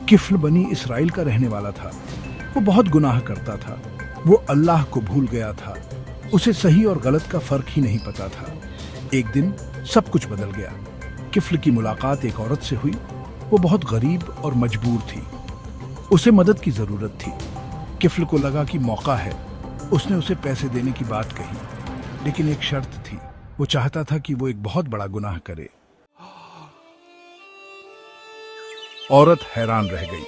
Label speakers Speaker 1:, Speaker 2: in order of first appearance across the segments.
Speaker 1: किफ्ल बनी इसराइल का रहने वाला था। वो बहुत गुनाह करता था। वो अल्लाह को भूल गया था। उसे सही और गलत का फर्क ही नहीं पता था। एक दिन सब कुछ बदल गया। किफ्ल की मुलाकात एक औरत से हुई। वो बहुत गरीब और मजबूर थी। उसे मदद की जरूरत थी। किफ्ल को लगा कि मौका है। उसने उसे पैसे देने की बात कही, लेकिन एक शर्त थी। वो चाहता था कि वो एक बहुत बड़ा गुनाह करे। औरत हैरान रह गई।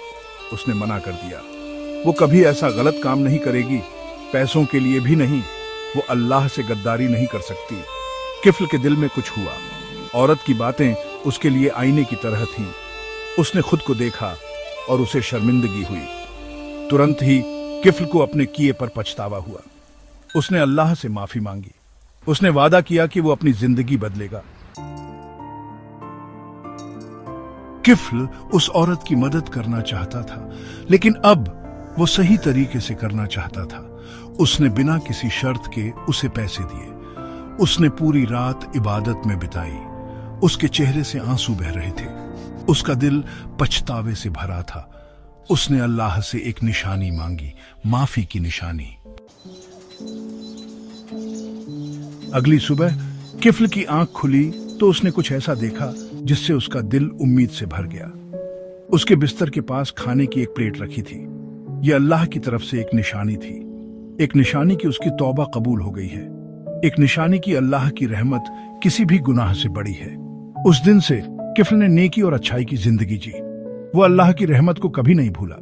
Speaker 1: उसने मना कर दिया। वो कभी ऐसा गलत काम नहीं करेगी, पैसों के लिए भी नहीं। वो अल्लाह से गद्दारी नहीं कर सकती। किफ्ल के दिल में कुछ हुआ। औरत की बातें उसके लिए आईने की तरह थीं। उसने खुद को देखा और उसे शर्मिंदगी हुई। तुरंत ही किफ्ल को अपने किए पर पछतावा हुआ। उसने अल्लाह से माफी मांगी। उसने वादा किया कि वो अपनी जिंदगी बदलेगा। किफ्ल उस औरत की मदद करना चाहता था, लेकिन अब वो सही तरीके से करना चाहता था। उसने बिना किसी शर्त के उसे पैसे दिए। उसने पूरी रात इबादत में बिताई। उसके चेहरे से आंसू बह रहे थे। उसका दिल पछतावे से भरा था। उसने अल्लाह से एक निशानी मांगी, माफी की निशानी। अगली सुबह किफ्ल की आंख खुली तो उसने कुछ ऐसा देखा जिससे उसका दिल उम्मीद से भर गया। उसके बिस्तर के पास खाने की एक प्लेट रखी थी। यह अल्लाह की तरफ से एक निशानी थी। एक निशानी की उसकी तौबा कबूल हो गई है। एक निशानी की अल्लाह की रहमत किसी भी गुनाह से बड़ी है। उस दिन से किफ्ल ने नेकी और अच्छाई की जिंदगी जी। वो अल्लाह की रहमत को कभी नहीं भूला।